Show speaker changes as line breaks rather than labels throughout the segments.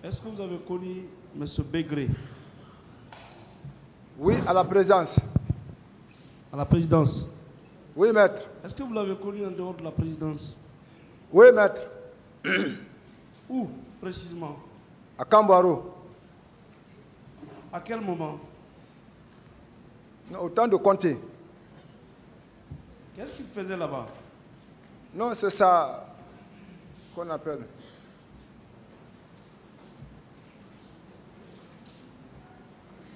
Est-ce que vous avez connu M. Begré?
Oui, à la présidence.
À la présidence?
Oui, maître.
Est-ce que vous l'avez connu en dehors de la présidence?
Oui, maître.
Où, précisément?
À Cambaro.
À quel moment?
Au temps de Conté.
Qu'est-ce qu'il faisait là-bas?
Non, c'est ça qu'on appelle.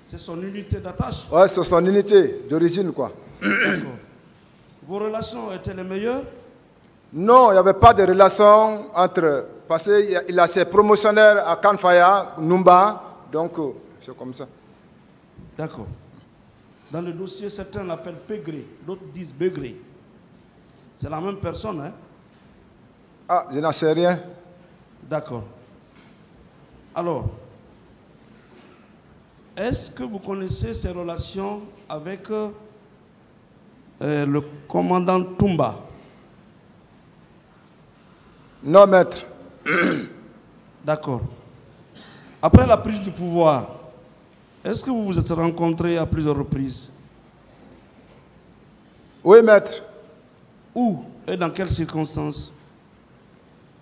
C'est son unité d'attache?
Oui, c'est son unité d'origine, quoi.
Vos relations étaient les meilleures?
Non, il n'y avait pas de relation entre... Parce qu'il a ses promotionnaires à Kanfaya, Numba, donc c'est comme ça.
D'accord. Dans le dossier, certains l'appellent Pégré, d'autres disent Begré. C'est la même personne, hein?
Ah, je n'en sais rien.
D'accord. Alors, est-ce que vous connaissez ses relations avec le commandant Toumba?
Non, maître.
D'accord. Après la prise du pouvoir, est-ce que vous vous êtes rencontrés à plusieurs reprises?
Oui, maître.
Où et dans quelles circonstances?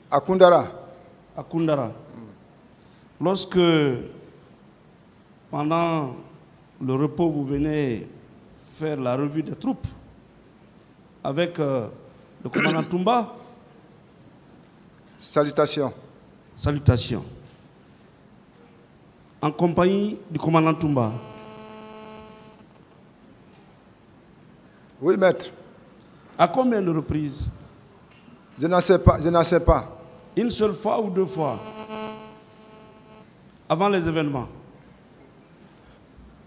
À Koundara.
À Koundara. Lorsque, pendant le repos, vous venez faire la revue des troupes avec le commandant Toumba?
Salutations.
Salutations. En compagnie du commandant Toumba?
Oui, maître.
À combien de reprises?
Je n'en sais pas, je n'en sais pas.
Une seule fois ou deux fois? Avant les événements?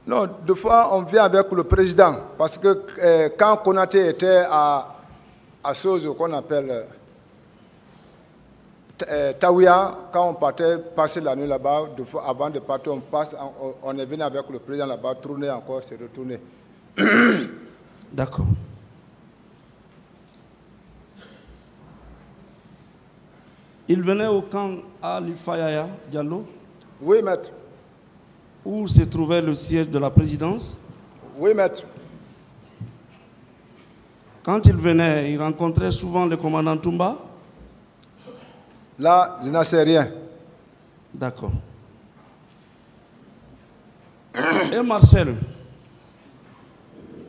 Non, deux fois on vient avec le président. Parce que quand Konaté était à chose qu'on appelle Taouia, quand on partait passer la nuit là-bas, avant de partir, on est venu avec le président là-bas, tourner encore, c'est retourné.
D'accord. Il venait au camp à Lifayaya, Diallo?
Oui, maître.
Où se trouvait le siège de la présidence?
Oui, maître.
Quand il venait, il rencontrait souvent le commandant Toumba?
Là, je n'en sais rien.
D'accord. Et Marcel?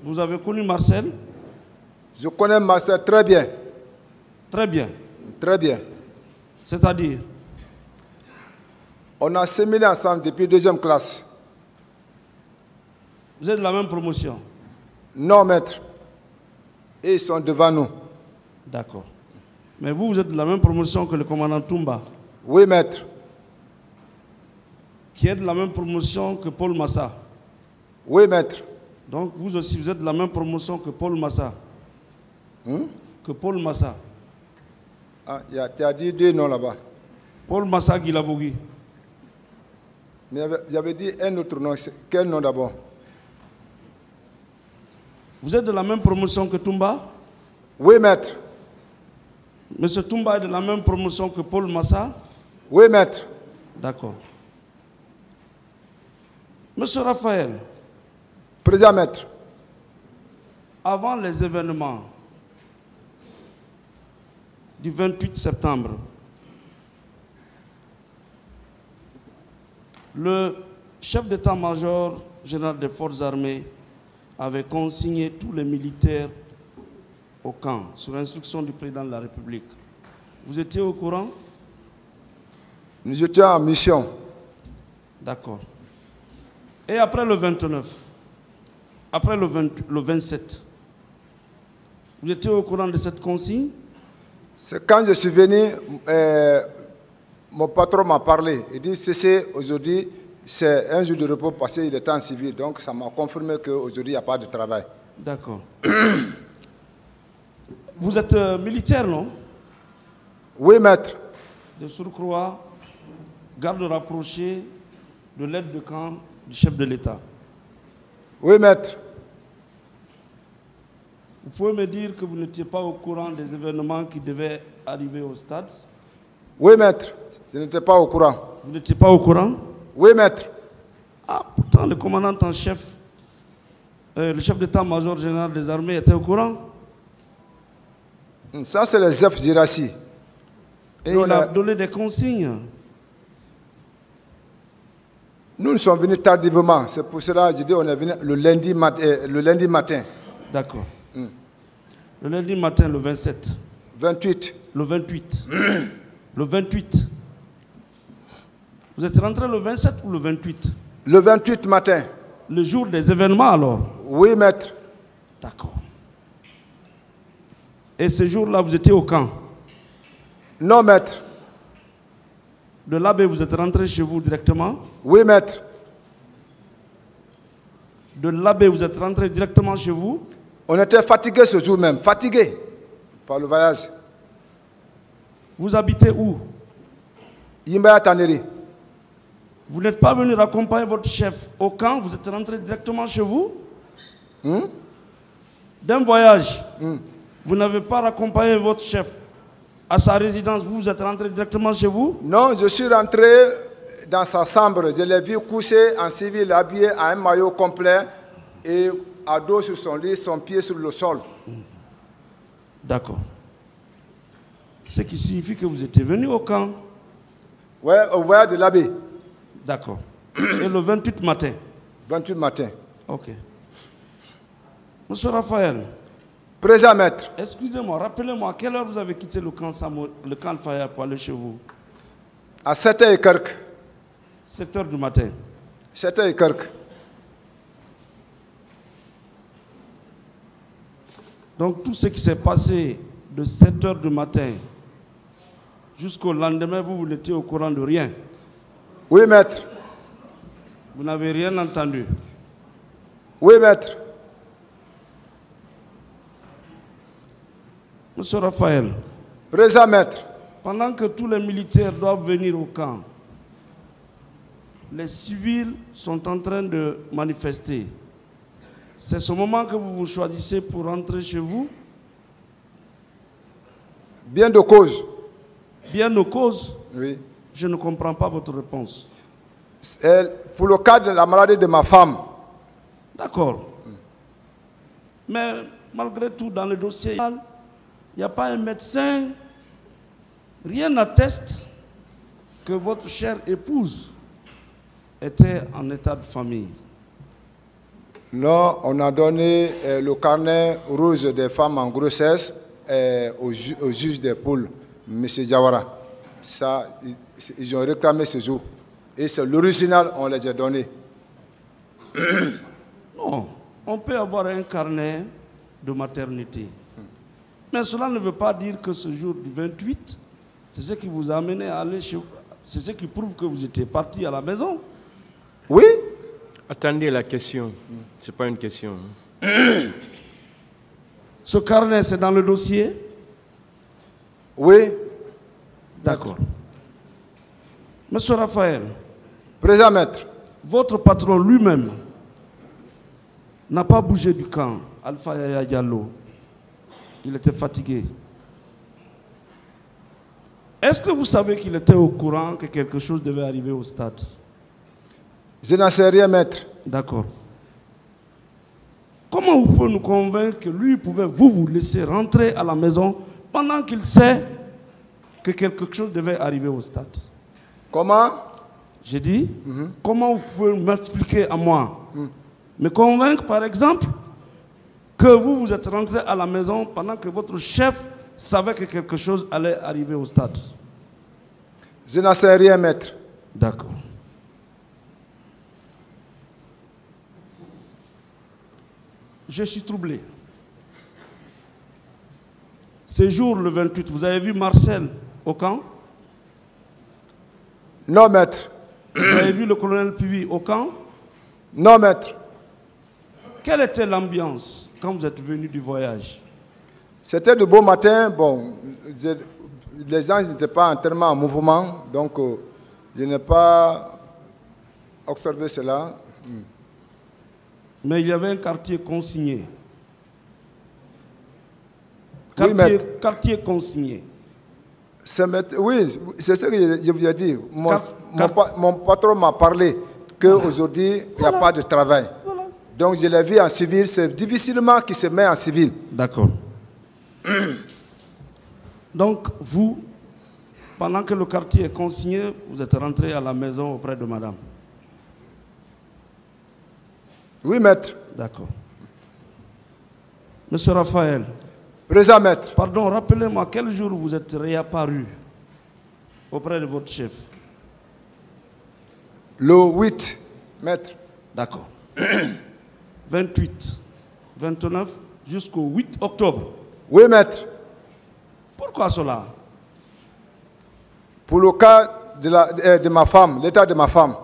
Vous avez connu Marcel?
Je connais Marcel très bien.
Très bien.
Très bien.
C'est-à-dire?
On a séminé ensemble depuis deuxième classe.
Vous êtes de la même promotion?
Non, maître. Et ils sont devant nous.
D'accord. Mais vous, vous êtes de la même promotion que le commandant Toumba?
Oui, maître.
Qui est de la même promotion que Paul Massa?
Oui, maître.
Donc vous aussi, vous êtes de la même promotion que Paul Massa? Que Paul Massa?
Ah, tu as dit deux noms là-bas.
Paul Massa Guilabogui.
Mais j'avais dit un autre nom. Quel nom d'abord?
Vous êtes de la même promotion que Toumba?
Oui, maître.
Monsieur Toumba est de la même promotion que Paul Massa?
Oui, maître.
D'accord. Monsieur Raphaël.
Président, maître.
Avant les événements du 28 septembre, le chef d'état-major général des forces armées avait consigné tous les militaires au camp, sur instruction du président de la République. Vous étiez au courant?
Nous étions en mission.
D'accord. Et après le 29, après le 27, vous étiez au courant de cette consigne?
C'est quand je suis venu, mon patron m'a parlé. Il dit, c'est aujourd'hui, c'est un jour de repos parce qu'il est en civil. Donc ça m'a confirmé qu'aujourd'hui, il n'y a pas de travail.
D'accord. Vous êtes militaire, non?
Oui, maître.
De surcroît, garde rapproché de l'aide de camp du chef de l'État.
Oui, maître.
Vous pouvez me dire que vous n'étiez pas au courant des événements qui devaient arriver au stade?
Oui, maître. Je n'étais pas au courant.
Vous n'étiez pas au courant?
Oui, maître.
Ah, pourtant, le commandant en chef, le chef d'état-major général des armées était au courant.
Ça, c'est les chefs d'Irassi.
Et il a donné des consignes.
Nous sommes venus tardivement. C'est pour cela que je dis qu'on est venu le lundi matin.
D'accord. Le lundi matin, le 27.
28.
Le 28. Le 28. Vous êtes rentré le 27 ou le 28?
Le 28 matin.
Le jour des événements alors?
Oui, maître.
D'accord. Et ce jour-là, vous étiez au camp?
Non, maître.
De là-bas, vous êtes rentré chez vous directement?
Oui, maître.
De là-bas, vous êtes rentré directement chez vous?
On était fatigués ce jour même, fatigués par le voyage.
Vous habitez où?
Yimbaya Taneri.
Vous n'êtes pas venu raccompagner votre chef au camp, vous êtes rentré directement chez vous? D'un voyage, vous n'avez pas raccompagné votre chef à sa résidence, vous êtes rentré directement chez vous?
Non, je suis rentré dans sa chambre. Je l'ai vu couché en civil, habillé à un maillot complet et à dos sur son lit, son pied sur le sol.
D'accord. Ce qui signifie que vous étiez venu au camp?
Oui, au voyage de l'abbé.
D'accord. Et le 28 matin?
28 matin.
Ok. Monsieur Raphaël.
Présent, maître.
Excusez-moi, rappelez-moi, à quelle heure vous avez quitté le camp Al-Fayha pour aller chez vous?
À 7h15.
7h du matin.
7h15.
Donc tout ce qui s'est passé de 7h du matin jusqu'au lendemain, vous n'étiez au courant de rien?
Oui, maître.
Vous n'avez rien entendu?
Oui, maître.
Monsieur Raphaël.
Présent, maître.
Pendant que tous les militaires doivent venir au camp, les civils sont en train de manifester. C'est ce moment que vous vous choisissez pour rentrer chez vous?
Bien de cause.
Bien de cause?
Oui.
Je ne comprends pas votre réponse.
Pour le cas de la maladie de ma femme.
D'accord. Mais malgré tout, dans le dossier, il n'y a pas un médecin. Rien n'atteste que votre chère épouse était en état de famille.
Non, on a donné le carnet rouge des femmes en grossesse au juge des poules, M. Diawara. Ça, ils ont réclamé ce jour. Et c'est l'original, on les a donné.
Non, on peut avoir un carnet de maternité. Mais cela ne veut pas dire que ce jour du 28, c'est ce qui vous a amené à aller chez vous. C'est ce qui prouve que vous étiez parti à la maison.
Oui.
Attendez la question. Ce n'est pas une question.
Ce carnet, c'est dans le dossier?
Oui.
D'accord. Monsieur Raphaël.
Présent, maître.
Votre patron lui-même n'a pas bougé du camp, Alpha Yaya Diallo. Il était fatigué. Est-ce que vous savez qu'il était au courant que quelque chose devait arriver au stade?
Je n'en sais rien, maître.
D'accord. Comment vous pouvez nous convaincre que lui pouvait vous laisser rentrer à la maison pendant qu'il sait que quelque chose devait arriver au stade?
Comment?
J'ai dit, comment vous pouvez m'expliquer à moi, me convaincre par exemple, que vous êtes rentré à la maison pendant que votre chef savait que quelque chose allait arriver au stade?
Je n'en sais rien, maître.
D'accord. Je suis troublé. Ce jour, le 28, vous avez vu Marcel au camp?
Non, maître.
Vous avez vu le colonel Pivi au camp?
Non, maître.
Quelle était l'ambiance quand vous êtes venu du voyage?
C'était de beau matin. Bon, les gens n'étaient pas entièrement en mouvement, donc je n'ai pas observé cela.
Mais il y avait un quartier consigné.
Oui, maître.
Quartier consigné.
Oui, c'est ce que je vous ai dit. Mon patron m'a parlé qu'aujourd'hui, il n'y a pas de travail.
Voilà.
Donc je l'ai vu en civil, c'est difficilement qu'il se met en civil.
D'accord. Donc vous, pendant que le quartier est consigné, vous êtes rentré à la maison auprès de madame.
Oui, maître.
D'accord. Monsieur Raphaël.
Présent, maître.
Pardon, rappelez-moi, quel jour vous êtes réapparu auprès de votre chef?
Le 8, maître.
D'accord. 28, 29, jusqu'au 8 octobre.
Oui, maître.
Pourquoi cela?
Pour le cas de ma femme, l'état de ma femme.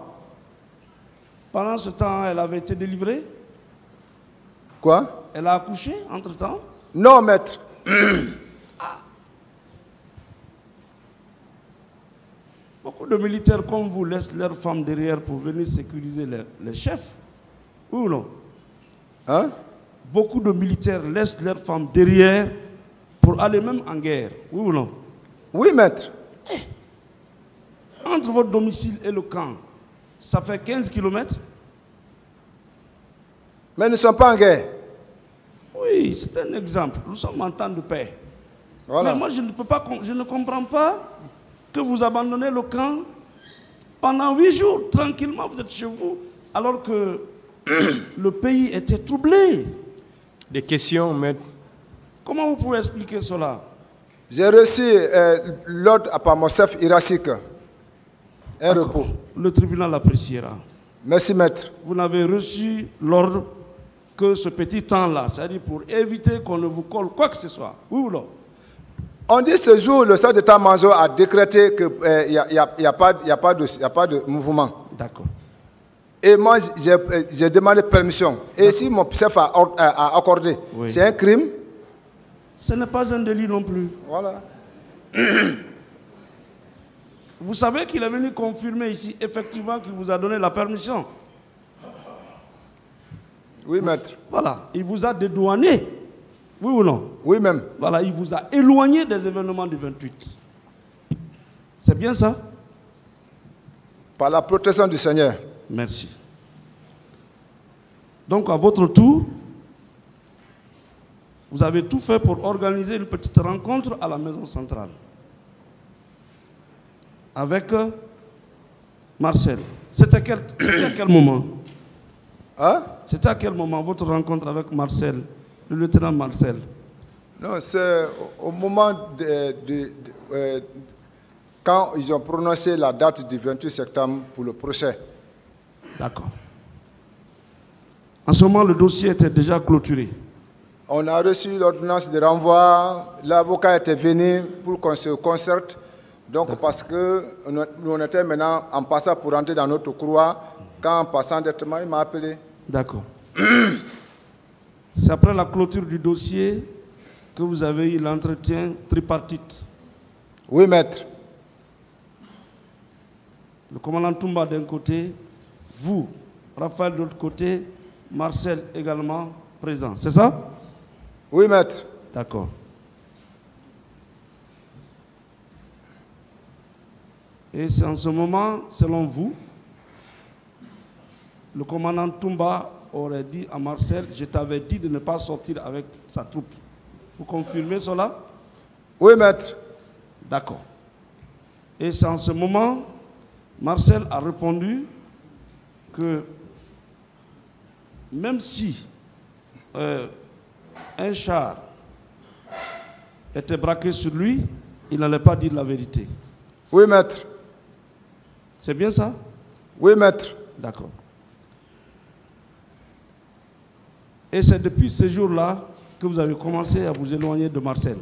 Pendant ce temps, elle avait été délivrée?
Quoi?
Elle a accouché entre-temps?
Non, maître.
Beaucoup de militaires comme vous laissent leurs femmes derrière pour venir sécuriser les chefs. Oui ou non?
Hein?
Beaucoup de militaires laissent leurs femmes derrière pour aller même en guerre. Oui ou non?
Oui, maître.
Entre votre domicile et le camp, ça fait 15 km?
Mais nous ne sommes pas en guerre.
Oui, c'est un exemple. Nous sommes en temps de paix.
Voilà.
Mais moi, je ne comprends pas que vous abandonnez le camp pendant 8 jours, tranquillement, vous êtes chez vous, alors que le pays était troublé.
Des questions, maître?
Comment vous pouvez expliquer cela?
J'ai reçu l'ordre par mon chef hiérarchique. Un repos.
Le tribunal appréciera.
Merci, maître.
Vous n'avez reçu l'ordre que ce petit temps-là, c'est-à-dire pour éviter qu'on ne vous colle quoi que ce soit. Oui ou non?
On dit ce jour, le chef d'état-major a décrété qu'il n'y a pas de mouvement.
D'accord.
Et moi, j'ai demandé permission. Et si mon chef a accordé,
oui,
c'est un crime?
Ce n'est pas un délit non plus.
Voilà.
Vous savez qu'il est venu confirmer ici, effectivement, qu'il vous a donné la permission.
Oui, maître.
Voilà, il vous a dédouané. Oui ou non?
Oui, même.
Voilà, il vous a éloigné des événements du 28. C'est bien ça?
Par la protection du Seigneur.
Merci. Donc, à votre tour, vous avez tout fait pour organiser une petite rencontre à la maison centrale. Avec Marcel. C'était à quel moment?
Hein?
C'était à quel moment votre rencontre avec Marcel, le lieutenant Marcel?
Non, c'est au moment quand ils ont prononcé la date du 28 septembre pour le procès.
D'accord. En ce moment, le dossier était déjà clôturé.
On a reçu l'ordonnance de renvoi. L'avocat était venu pour qu'on se concerte. Donc, parce que nous on était maintenant en passant pour rentrer dans notre couloir, quand en passant directement, il m'a appelé.
D'accord. C'est après la clôture du dossier que vous avez eu l'entretien tripartite.
Oui, maître.
Le commandant Toumba d'un côté, vous, Raphaël de l'autre côté, Marcel également présent. C'est ça?
Oui, maître.
D'accord. Et c'est en ce moment, selon vous, le commandant Toumba aurait dit à Marcel, je t'avais dit de ne pas sortir avec sa troupe. Vous confirmez cela?
Oui, maître.
D'accord. Et c'est en ce moment, Marcel a répondu que même si un char était braqué sur lui, il n'allait pas dire la vérité.
Oui, maître.
C'est bien ça?
Oui, maître.
D'accord. Et c'est depuis ce jour-là que vous avez commencé à vous éloigner de Marcel?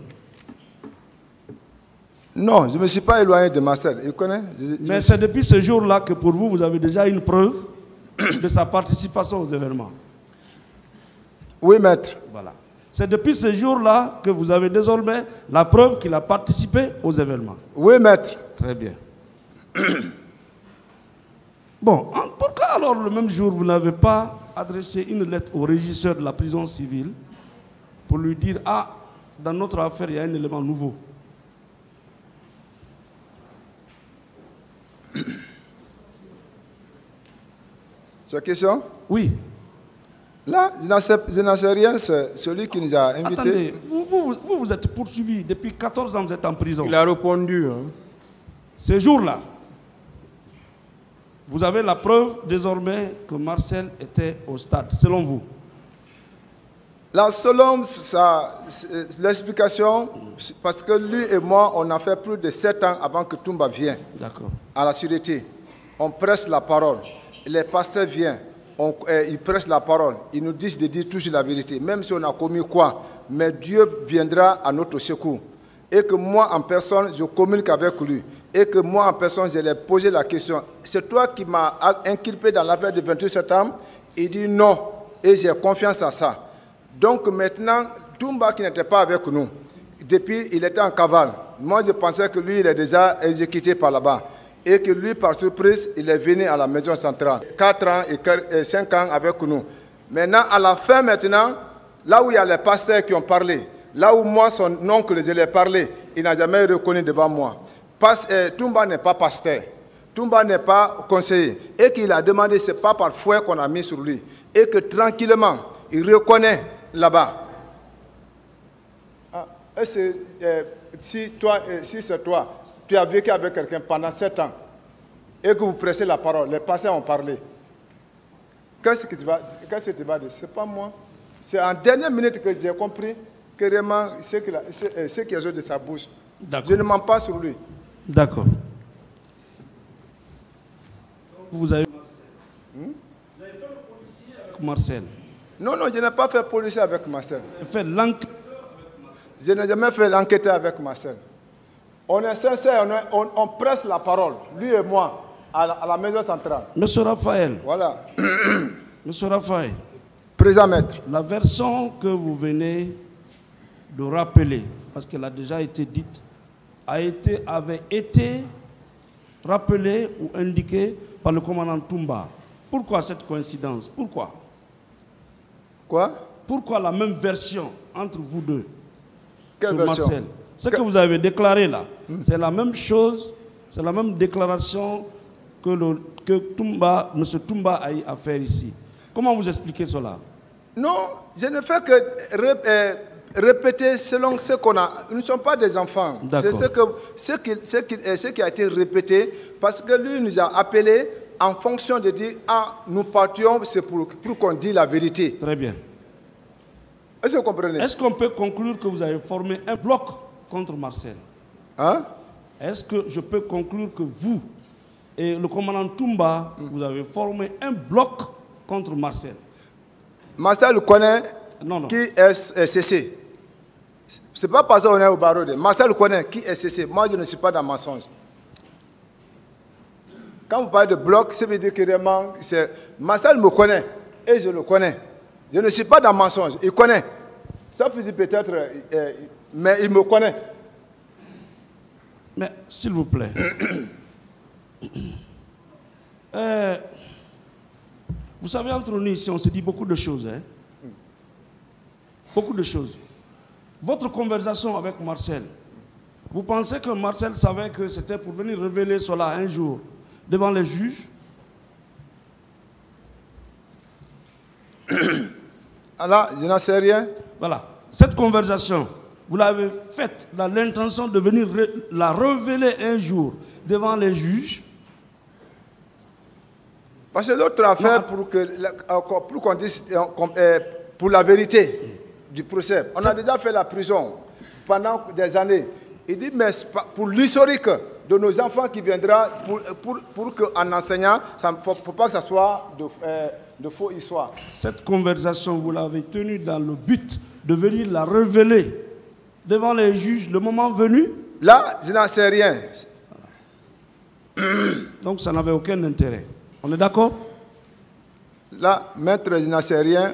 Non, je ne me suis pas éloigné de Marcel. Il connaît?
Mais c'est depuis ce jour-là que pour vous, vous avez déjà une preuve de sa participation aux événements?
Oui, maître.
Voilà. C'est depuis ce jour-là que vous avez désormais la preuve qu'il a participé aux événements?
Oui, maître.
Très bien. Bon, pourquoi alors le même jour vous n'avez pas adressé une lettre au régisseur de la prison civile pour lui dire, ah, dans notre affaire, il y a un élément nouveau?
C'est question?
Oui.
Là, je n'en sais rien, c'est celui qui nous a invités.
Attendez, vous êtes poursuivi. Depuis 14 ans, vous êtes en prison.
Il a répondu. Hein.
Ce jour-là, vous avez la preuve désormais que Marcel était au stade, selon vous.
Là, selon l'explication, parce que lui et moi, on a fait plus de 7 ans avant que Toumba vienne à la sûreté. On presse la parole. Les pasteurs viennent, ils pressent la parole. Ils nous disent de dire toujours la vérité, même si on a commis quoi. Mais Dieu viendra à notre secours. Et que moi, en personne, je communique avec lui. Et que moi, en personne, je lui ai posé la question. C'est toi qui m'as inculpé dans l'affaire du 28 septembre? Il dit non. Et j'ai confiance en ça. Donc maintenant, Toumba qui n'était pas avec nous, depuis il était en cavale. Moi je pensais que lui il est déjà exécuté par là-bas. Et que lui par surprise, il est venu à la maison centrale. 4 ans et 5 ans avec nous. Maintenant, à la fin maintenant, là où il y a les pasteurs qui ont parlé, là où moi, son oncle, je l'ai parlé, il n'a jamais reconnu devant moi. Toumba n'est pas pasteur. Toumba n'est pas conseiller. Et qu'il a demandé, ce n'est pas par fouet qu'on a mis sur lui. Et que tranquillement, il reconnaît là-bas. Si c'est toi, tu as vécu avec quelqu'un pendant 7 ans et que vous pressez la parole, les pasteurs ont parlé. Qu'est-ce que tu vas dire? Ce n'est pas moi. C'est en dernière minute que j'ai compris que vraiment, ce qu'il a de sa bouche. Je ne mens pas sur lui.
D'accord. Vous avez fait le policier avec Marcel?
Non, je n'ai pas fait policier avec Marcel.
Vous avez fait l'enquêteur avec Marcel?
Je n'ai jamais fait l'enquêteur avec Marcel. On est sincère, on presse la parole, lui et moi, à la maison centrale.
Monsieur Raphaël.
Voilà.
Monsieur Raphaël.
Présent maître.
La version que vous venez de rappeler, parce qu'elle a déjà été dite, avait été rappelée ou indiquée par le commandant Toumba. Pourquoi cette coïncidence? Pourquoi?
Quoi?
Pourquoi la même version entre vous deux?
Quelle version?
Marcel. Ce que vous avez déclaré là, c'est la même chose, c'est la même déclaration que Toumba, M. Toumba a eu à faire ici. Comment vous expliquez cela?
Non, je ne fais que répéter selon ce qu'on a. Nous ne sommes pas des enfants. C'est ce qui a été répété parce que lui nous a appelés en fonction de dire nous partions, c'est pour qu'on dise la vérité.
Très bien.
Est-ce que vous comprenez?
Est-ce qu'on peut conclure que vous avez formé un bloc contre Marcel?
Hein? Est-ce
que je peux conclure que vous et le commandant Toumba, vous avez formé un bloc contre Marcel?
Marcel connaît
non.
Qui est cessé. Ce n'est pas parce qu'on est au barreau. Marcel connaît qui est cessé. Moi, je ne suis pas dans le mensonge. Quand vous parlez de bloc, ça veut dire que vraiment, Marcel me connaît et je le connais. Je ne suis pas dans le mensonge. Il connaît. Ça faisait peut-être, mais il me connaît.
Mais, s'il vous plaît, vous savez, entre nous ici, on se dit beaucoup de choses. Hein? Beaucoup de choses. Votre conversation avec Marcel, vous pensez que Marcel savait que c'était pour venir révéler cela un jour devant les juges?
Alors, je n'en sais rien.
Voilà. Cette conversation, vous l'avez faite dans l'intention de venir la révéler un jour devant les juges?
Parce que l'autre affaire, pour qu'on dise, pour la vérité du procès, on a déjà fait la prison pendant des années. Il dit, mais pour l'historique de nos enfants qui viendra, pour qu'en enseignant, il ne faut pas que ça soit de faux histoires.
Cette conversation, vous l'avez tenue dans le but de venir la révéler devant les juges le moment venu?
Là, je n'en sais rien.
Donc ça n'avait aucun intérêt. On est d'accord?
Là, maître, je n'en sais rien.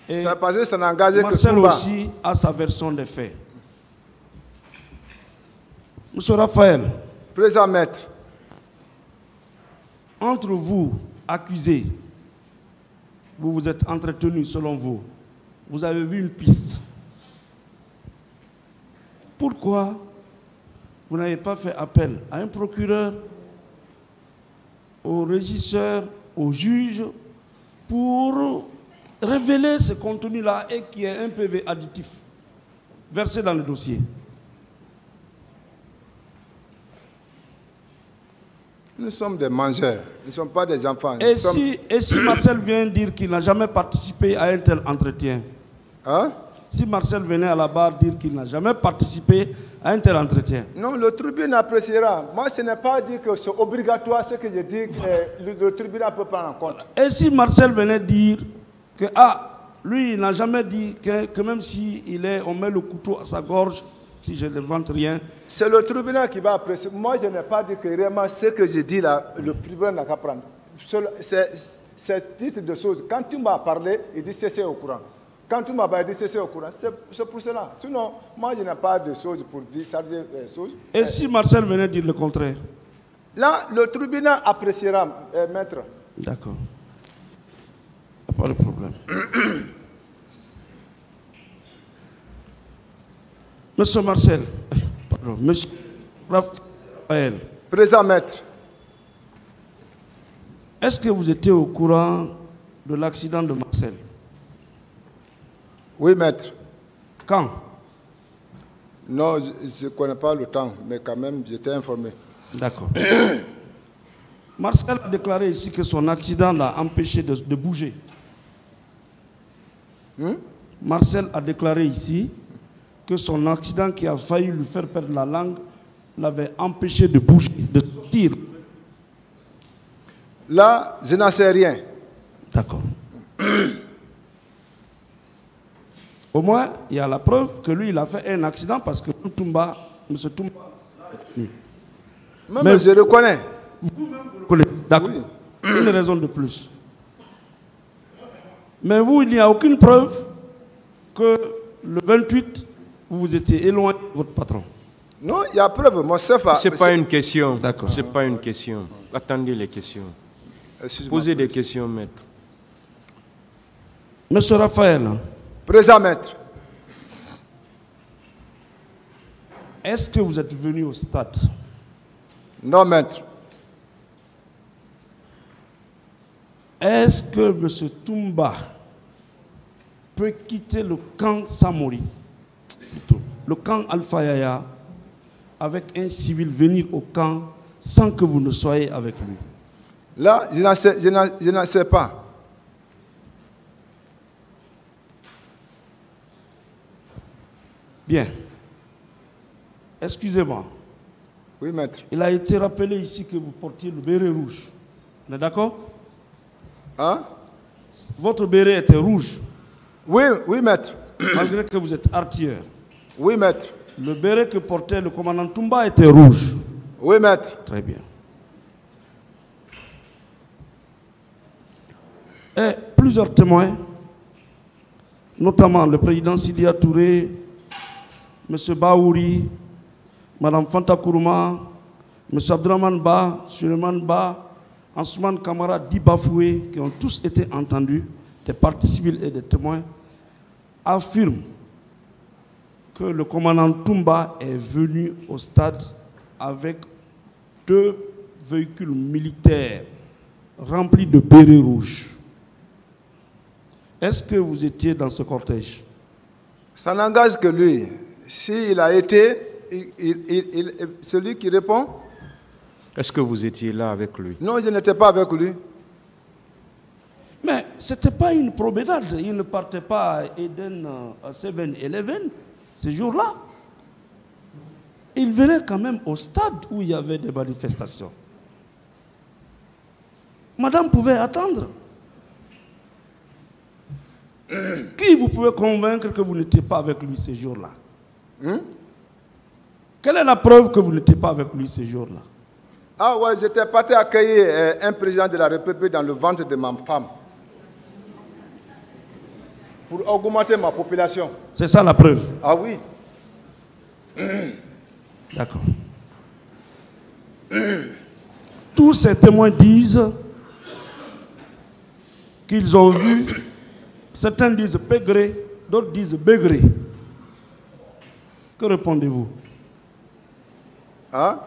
C'est parce que ça n'engage que
Marcel
Toumba.
Aussi a sa version des faits. Monsieur Raphaël.
Présent maître.
Entre vous, accusés, vous vous êtes entretenus selon vous. Vous avez vu une piste. Pourquoi vous n'avez pas fait appel à un procureur au régisseur, au juge, pour révéler ce contenu-là et qui est un PV additif versé dans le dossier.
Nous sommes des mangeurs, nous ne sommes pas des enfants.
Et si Marcel vient dire qu'il n'a jamais participé à un tel entretien,
hein?
Si Marcel venait à la barre dire qu'il n'a jamais participé à un tel entretien.
Non, le tribunal appréciera. Moi, ce n'est pas dit que c'est obligatoire ce que je dis, que le tribunal peut prendre en compte.
Et si Marcel venait dire que, lui, il n'a jamais dit que même si on met le couteau à sa gorge, si je ne vante rien.
C'est le tribunal qui va apprécier. Moi, je n'ai pas dit que vraiment ce que je dis là, le tribunal n'a qu'à prendre. C'est titre de choses. Quand tu m'as parlé, il dit c'est au courant. Quand tu m'as dit c'est au courant, c'est pour cela. Sinon, moi, je n'ai pas de choses pour dire ça des choses.
Et si Marcel venait dire le contraire?
Là, le tribunal appréciera, maître.
D'accord. Pas de problème. Monsieur Marcel, pardon, monsieur Raphaël.
Présent, maître.
Est-ce que vous étiez au courant de l'accident de Marcel?
Oui, maître.
Quand?
Non, je ne connais pas le temps, mais quand même, j'étais informé.
D'accord. Marcel a déclaré ici que son accident l'a empêché de bouger. Marcel a déclaré ici que son accident qui a failli lui faire perdre la langue l'avait empêché de bouger, de sortir.
Là, je n'en sais rien.
D'accord. Au moins, il y a la preuve que lui, il a fait un accident parce que M. Toumba.
Mais je reconnais.
Vous-même, vous reconnaissez. D'accord. Oui. Une raison de plus. Mais vous, il n'y a aucune preuve que le 28, vous étiez éloigné de votre patron.
Non, il y a preuve. Mon chef a...
Ce n'est pas une question.
D'accord.
Ce n'est pas une question. Attendez les questions. Posez des questions, maître.
Monsieur Raphaël.
Présent, maître.
Est-ce que vous êtes venu au stade?
Non, maître.
Est-ce que M. Toumba peut quitter le camp Samori, plutôt, le camp Alpha Yaya, avec un civil venir au camp sans que vous ne soyez avec lui?
Là, je n'en sais pas.
Bien. Excusez-moi.
Oui, maître.
Il a été rappelé ici que vous portiez le béret rouge. On est d'accord?
Hein?
Votre béret était rouge.
Oui, oui, maître.
Malgré que vous êtes artilleur.
Oui, maître.
Le béret que portait le commandant Toumba était rouge.
Oui, maître.
Très bien. Et plusieurs témoins, notamment le président Sidia Touré, M. Baouri, Mme Fanta Kourouma, M. Abdraman Ba, Suleiman Ba, Ansouman Kamara, Di Bafoué, qui ont tous été entendus, des parties civiles et des témoins, affirment que le commandant Toumba est venu au stade avec 2 véhicules militaires remplis de bérets rouges. Est-ce que vous étiez dans ce cortège?
Ça n'engage que lui. S'il a été, celui qui répond.
Est-ce que vous étiez là avec lui?
Non, je n'étais pas avec lui.
Mais ce n'était pas une promenade. Il ne partait pas à Eden, à 7-Eleven, ce jour-là. Il venait quand même au stade où il y avait des manifestations. Madame pouvait attendre. Qui vous pouvez convaincre que vous n'étiez pas avec lui ce jour-là? Quelle est la preuve que vous n'étiez pas avec lui ce jour-là?
Ah ouais, j'étais parti accueillir un président de la République dans le ventre de ma femme pour augmenter ma population.
C'est ça la preuve?
Ah oui.
D'accord. Tous ces témoins disent qu'ils ont vu, certains disent Pégré, d'autres disent Bégré. Que répondez-vous?
Hein?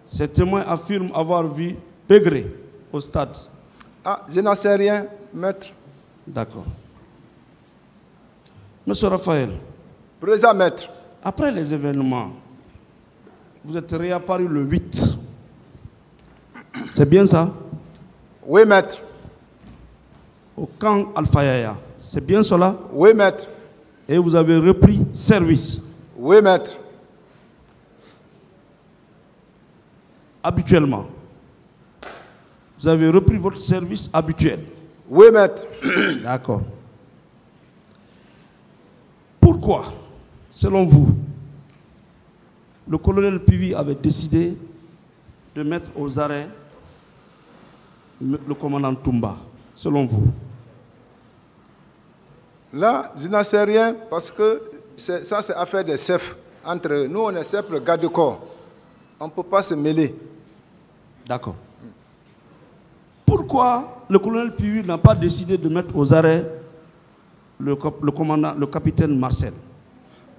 Ces témoins affirment avoir vu Pégré. au stade?
Ah, je n'en sais rien, maître.
D'accord. Monsieur Raphaël.
Présent, maître.
Après les événements, vous êtes réapparu le 8. C'est bien ça?
Oui, maître.
Au camp Alpha Yaya. C'est bien cela?
Oui, maître.
Et vous avez repris service?
Oui, maître.
Habituellement? Vous avez repris votre service habituel?
Oui, maître.
D'accord. Pourquoi, selon vous, le colonel Pivi avait décidé de mettre aux arrêts le commandant Toumba, selon vous?
Là, je n'en sais rien parce que ça, c'est affaire des chefs. Entre nous, on est simples garde de corps. On ne peut pas se mêler.
D'accord. Pourquoi le colonel Pivi n'a pas décidé de mettre aux arrêts le commandant, le capitaine Marcel?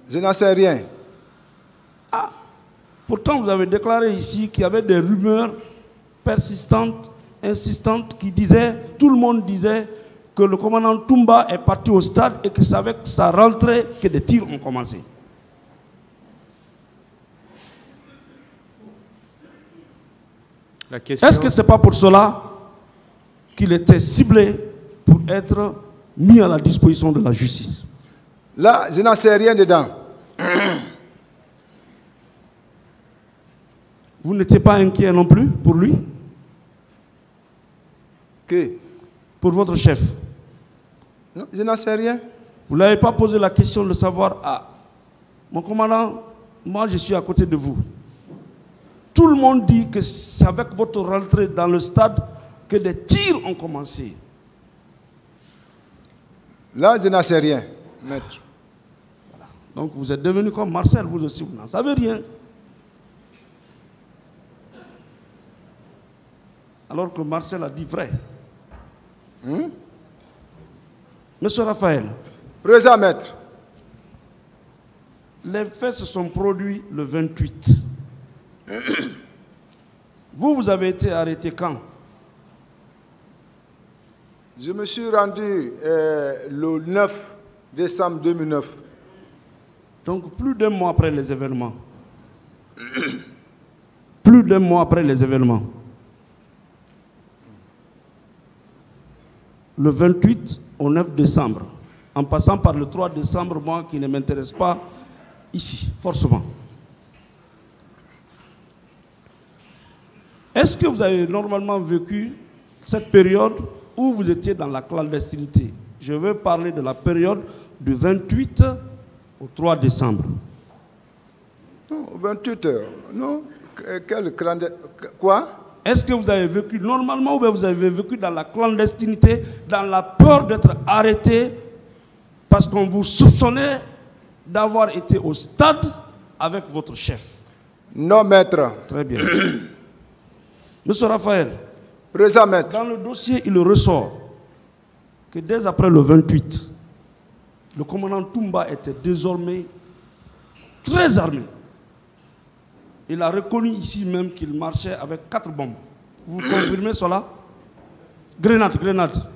Je n'en sais rien.
Ah, pourtant vous avez déclaré ici qu'il y avait des rumeurs persistantes, insistantes, qui disaient, tout le monde disait que le commandant Toumba est parti au stade et que c'est avec sa rentrée que des tirs ont commencé. Est-ce que ce n'est pas pour cela qu'il était ciblé pour être mis à la disposition de la justice?
Là, je n'en sais rien dedans.
Vous n'étiez pas inquiet non plus pour lui?
Que?
Pour votre chef?
Non, je n'en sais rien.
Vous n'avez pas posé la question de savoir, ah, mon commandant, moi je suis à côté de vous. Tout le monde dit que c'est avec votre rentrée dans le stade que des tirs ont commencé.
Là, je n'en sais rien, maître.
Voilà. Donc vous êtes devenu comme Marcel, vous aussi, vous n'en savez rien. Alors que Marcel a dit vrai. Monsieur Raphaël.
Présent, maître.
Les faits se sont produits le 28. Vous avez été arrêté quand?
Je me suis rendu le 9 décembre 2009.
Donc plus d'un mois après les événements. Plus d'un mois après les événements. Le 28 au 9 décembre. En passant par le 3 décembre, moi qui ne m'intéresse pas ici, forcément. Est-ce que vous avez normalement vécu cette période où vous étiez dans la clandestinité? Je veux parler de la période du 28 au 3 décembre.
Non, 28 heures. Non, quel quoi?
Est-ce que vous avez vécu normalement ou bien vous avez vécu dans la clandestinité, dans la peur d'être arrêté parce qu'on vous soupçonnait d'avoir été au stade avec votre chef?
Non, maître.
Très bien. Monsieur Raphaël.
Présent, maître.
Dans le dossier, il ressort que dès après le 28, le commandant Toumba était désormais très armé. Il a reconnu ici même qu'il marchait avec 4 bombes. Vous confirmez cela? Grenade.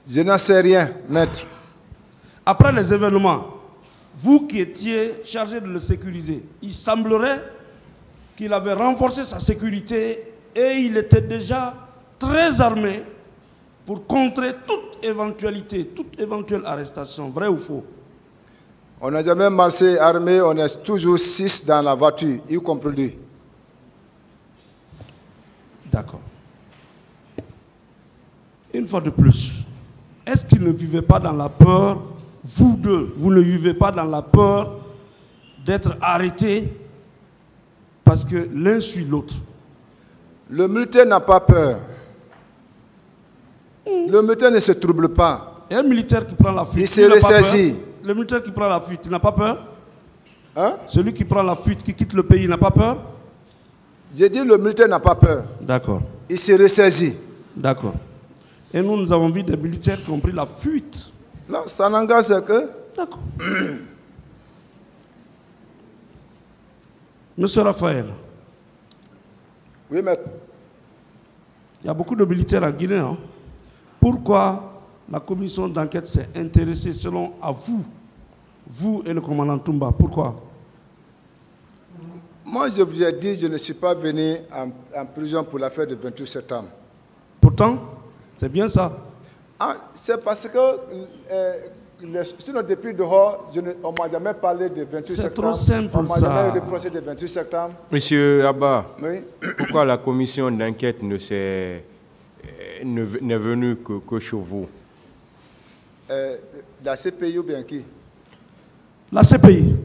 Je n'en sais rien, maître.
Après les événements, vous qui étiez chargé de le sécuriser, il semblerait qu'il avait renforcé sa sécurité et il était déjà très armé pour contrer toute éventualité, toute éventuelle arrestation. Vrai ou faux?
On n'a jamais marché armé, on est toujours 6 dans la voiture, y compris lui.
D'accord. Une fois de plus, est-ce qu'il ne vivait pas dans la peur, vous deux, vous ne vivez pas dans la peur d'être arrêté parce que l'un suit l'autre?
Le militaire n'a pas peur. Le militaire ne se trouble pas.
Et un militaire qui prend la fuite,
il se ressaisit.
Le militaire qui prend la fuite, il n'a pas peur?
Hein?
Celui qui prend la fuite, qui quitte le pays, il n'a pas peur?
J'ai dit le militaire n'a pas peur.
D'accord.
Il se ressaisit.
D'accord. Et nous avons vu des militaires qui ont pris la fuite.
Non, ça n'engage que...
D'accord. Monsieur Raphaël.
Oui, maître.
Il y a beaucoup de militaires en Guinée. Hein. Pourquoi la commission d'enquête s'est intéressée selon à vous, vous et le commandant Toumba? Pourquoi?
Moi, je vous ai dit, je ne suis pas venu en prison pour l'affaire du 28 septembre.
Pourtant, c'est bien ça.
Ah, c'est parce que, sinon depuis dehors, on ne m'a jamais parlé du 28 septembre.
C'est trop simple,
on m'a
ça.
jamais eu le procès du 28 septembre.
Monsieur Abba,
oui?
Pourquoi la commission d'enquête n'est venue que chez vous?
La CPI ou bien qui?
La CPI.